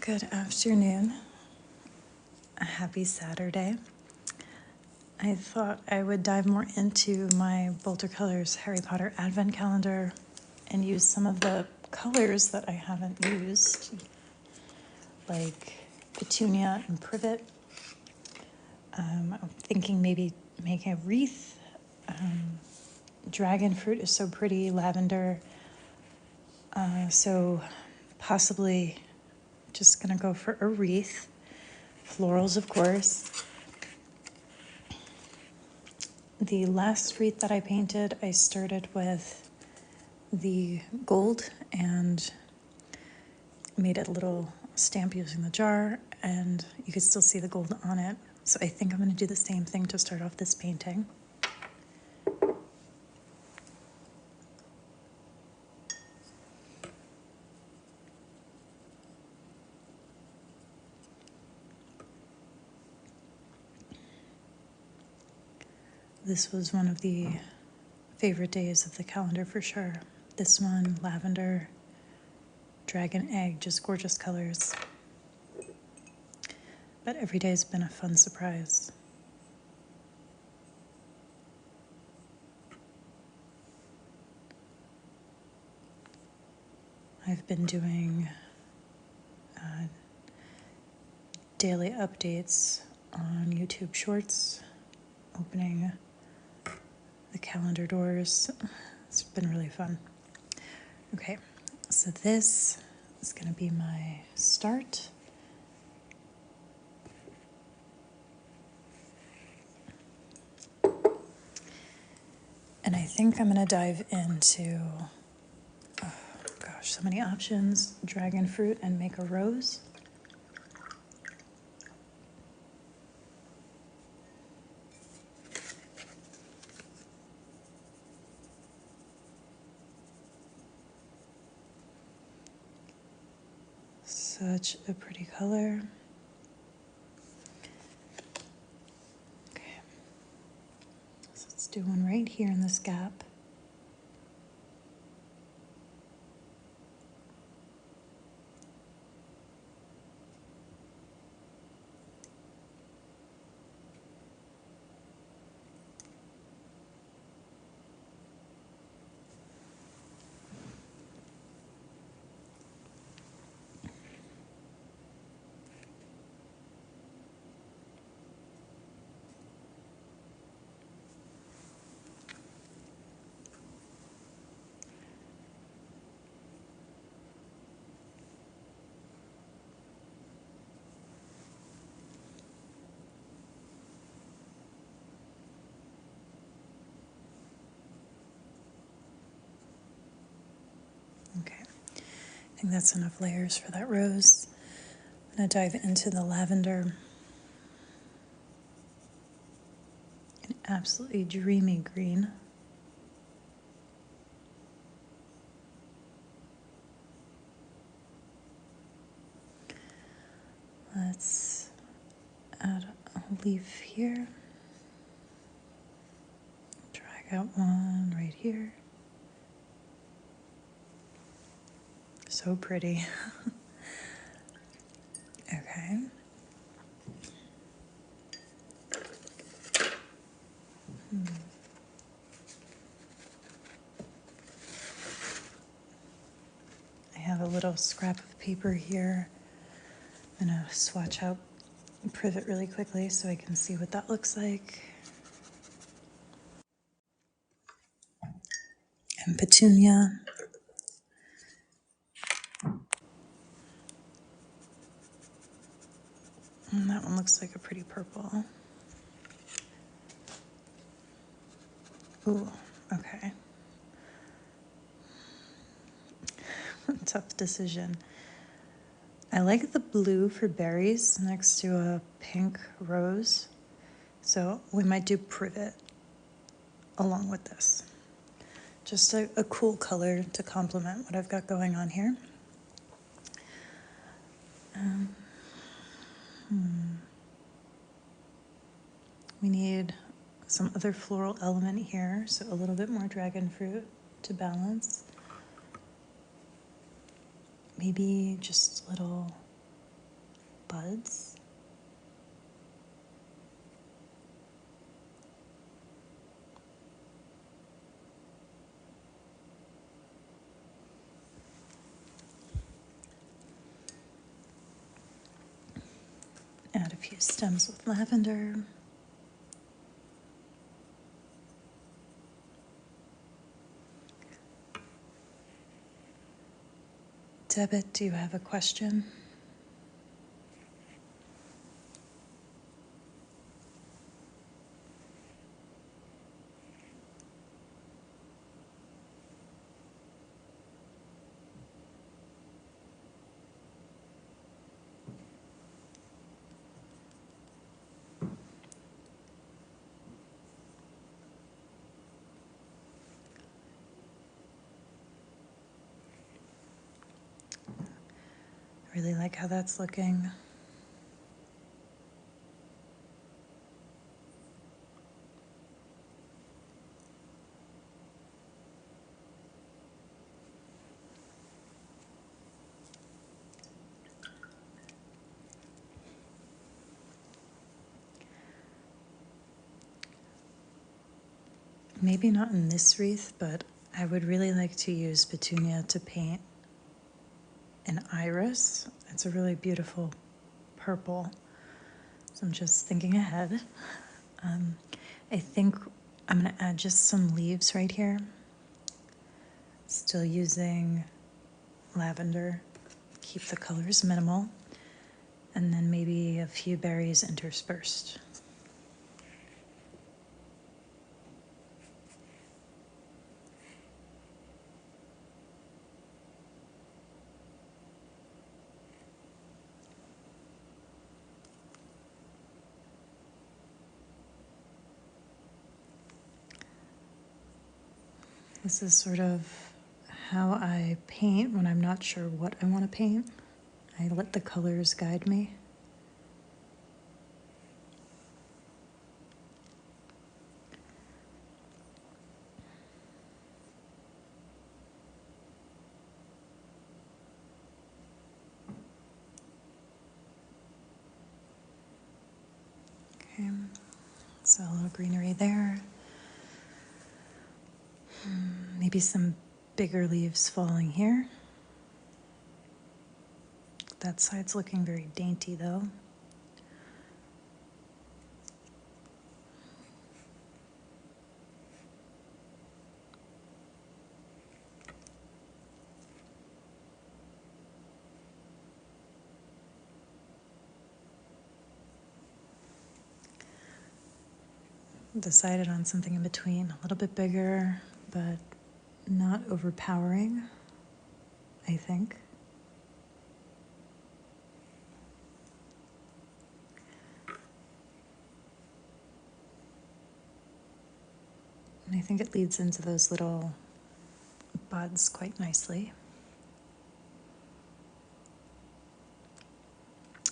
Good afternoon. A happy Saturday. I thought I would dive more into my BoulderColors Harry Potter Advent Calendar and use some of the colors that I haven't used, like petunia and privet. I'm thinking maybe making a wreath. Dragon fruit is so pretty, lavender. So possibly just gonna go for a wreath. Florals, of course. The last wreath that I painted, I started with the gold and made a little stamp using the jar, and you could still see the gold on it. So I think I'm going to do the same thing to start off this painting. This was one of the favorite days of the calendar for sure. This one, lavender, dragon egg, just gorgeous colors. But every day has been a fun surprise. I've been doing daily updates on YouTube Shorts, opening the calendar doors. It's been really fun. Okay, so this is going to be my start. And I think I'm going to dive into, oh gosh, so many options. Dragon fruit and make a rose. Such a pretty color. Okay, so let's do one right here in this gap. Okay, I think that's enough layers for that rose. I'm going to dive into the lavender. An absolutely dreamy green. Let's add a leaf here. Drag out one right here. So pretty. Okay. I have a little scrap of paper here. I'm gonna swatch out privet really quickly so I can see what that looks like. And petunia. And that one looks like a pretty purple. Ooh, okay. Tough decision. I like the blue for berries next to a pink rose. So we might do privet along with this. Just a cool color to complement what I've got going on here. We need some other floral element here, so a little bit more dragon fruit to balance. Maybe just a little buds. Add a few stems with lavender. Debit, do you have a question? I really like how that's looking. Maybe not in this wreath, but I would really like to use petunia to paint an iris. It's a really beautiful purple. So I'm just thinking ahead. I think I'm going to add just some leaves right here. Still using lavender, keep the colors minimal, and then maybe a few berries interspersed. This is sort of how I paint when I'm not sure what I want to paint. I let the colors guide me. Okay, so a little greenery there. Maybe some bigger leaves falling here. That side's looking very dainty though. Decided on something in between, a little bit bigger, but not overpowering, I think. And I think it leads into those little buds quite nicely.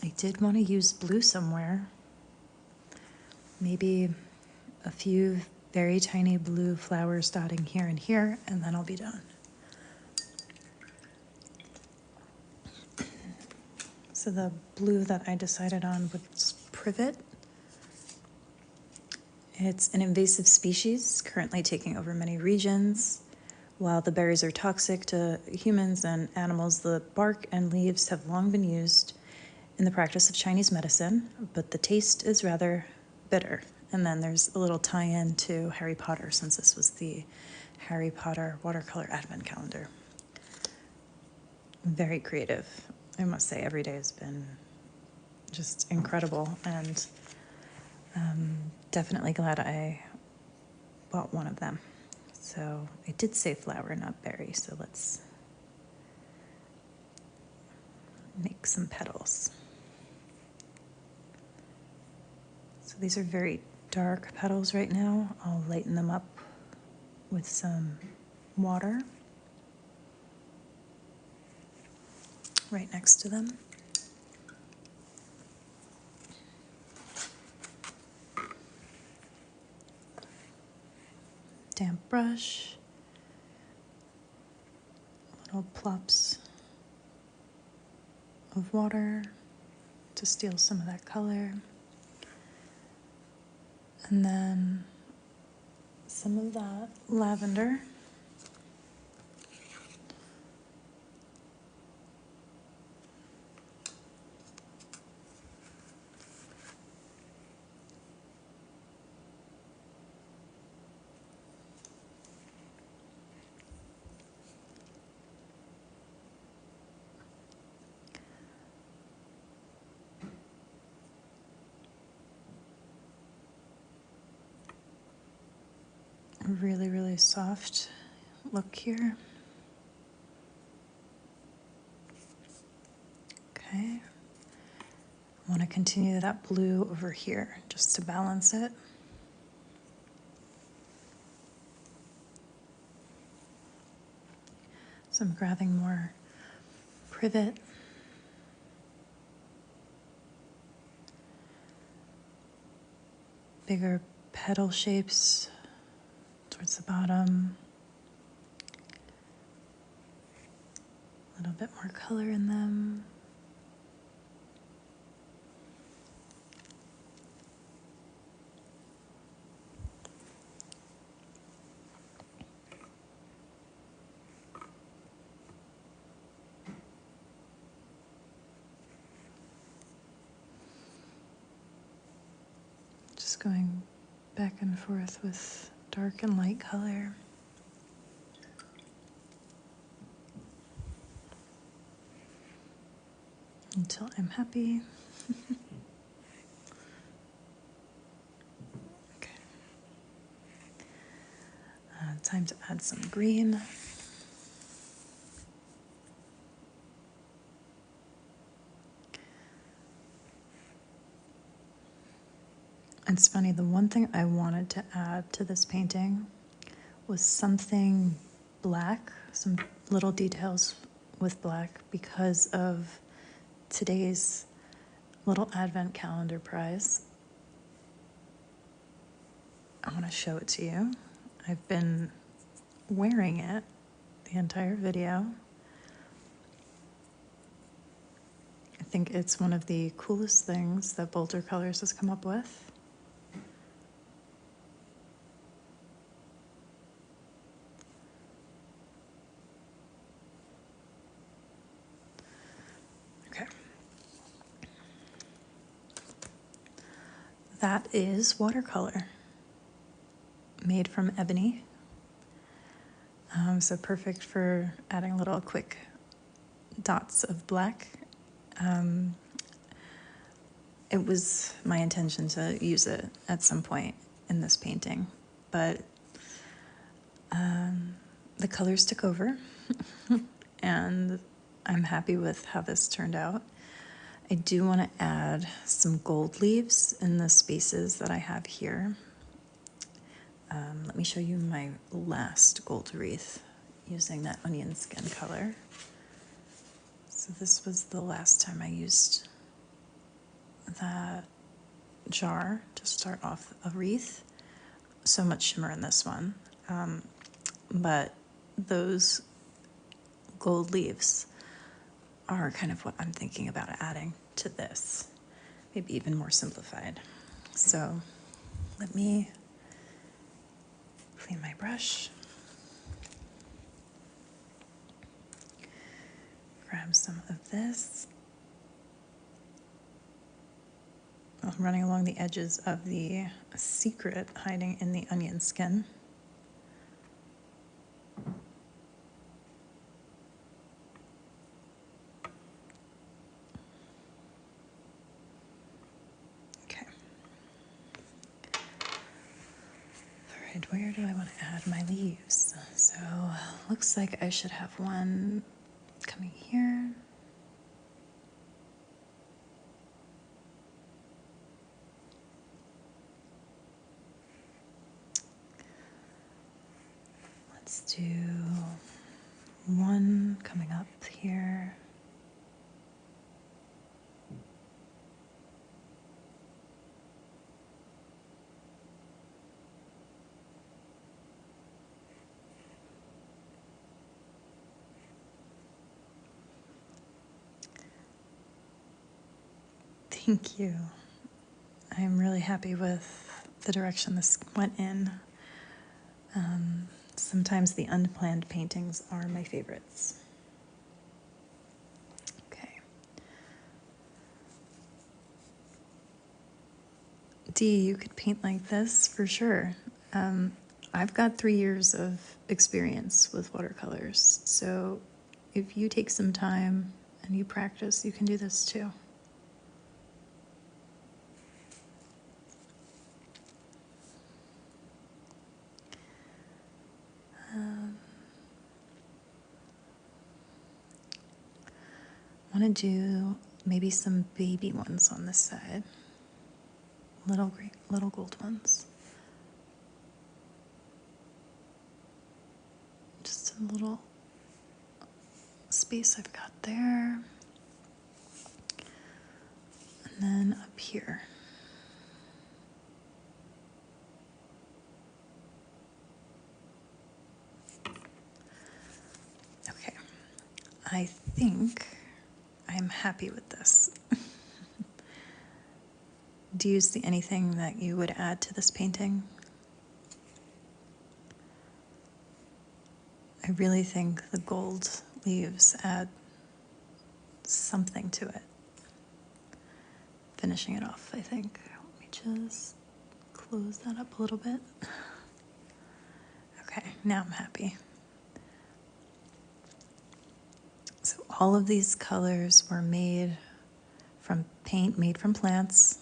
I did want to use blue somewhere. Maybe a few very tiny blue flowers dotting here and here, and then I'll be done. So the blue that I decided on was privet. It's an invasive species currently taking over many regions. While the berries are toxic to humans and animals, the bark and leaves have long been used in the practice of Chinese medicine, but the taste is rather bitter. And then there's a little tie-in to Harry Potter, since this was the Harry Potter watercolor advent calendar. Very creative. I must say, every day has been just incredible, and definitely glad I bought one of them. So I did say flower, not berry, so let's make some petals. So these are very dark petals right now. I'll lighten them up with some water right next to them. Damp brush, little plops of water. to steal some of that color. And then some of that lavender. A really, really soft look here. Okay. I want to continue that blue over here just to balance it. So I'm grabbing more privet. Bigger petal shapes towards the bottom. A little bit more color in them. Just going back and forth with dark and light color. Until I'm happy. Okay. Time to add some green. It's funny, the one thing I wanted to add to this painting was something black, some little details with black because of today's little advent calendar prize. I want to show it to you. I've been wearing it the entire video. I think it's one of the coolest things that BoulderColors has come up with. Okay. That is watercolor, made from ebony. So perfect for adding little quick dots of black. It was my intention to use it at some point in this painting, but the colors took over and I'm happy with how this turned out. I do want to add some gold leaves in the spaces that I have here. Let me show you my last gold wreath using that onion skin color. So this was the last time I used that jar to start off a wreath. So much shimmer in this one, but those gold leaves are kind of what I'm thinking about adding to this, maybe even more simplified. So let me clean my brush, grab some of this. I'm running along the edges of the secret hiding in the onion skin. Okay. All right, where do I want to add my leaves? So looks like I should have one coming here. Let's do one coming up here. Thank you. I'm really happy with the direction this went in. Sometimes the unplanned paintings are my favorites. Okay. Dee, you could paint like this for sure. I've got 3 years of experience with watercolors, so if you take some time and you practice, you can do this too. I want to do maybe some baby ones on this side. Little gold ones. Just a little space I've got there. And then up here. Okay. I think I'm happy with this. Do you see anything that you would add to this painting? I really think the gold leaves add something to it. Finishing it off, I think. Let me just close that up a little bit. Okay, now I'm happy. So all of these colors were made from paint made from plants.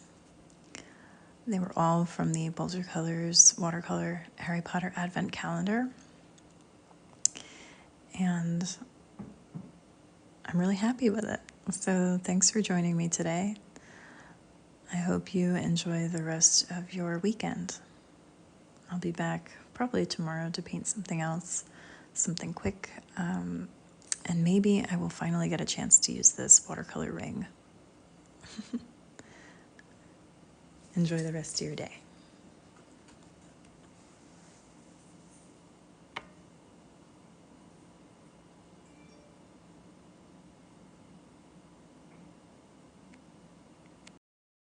They were all from the BoulderColors watercolor Harry Potter Advent Calendar. And I'm really happy with it. So thanks for joining me today. I hope you enjoy the rest of your weekend. I'll be back probably tomorrow to paint something else, something quick. And maybe I will finally get a chance to use this watercolor ring. Enjoy the rest of your day.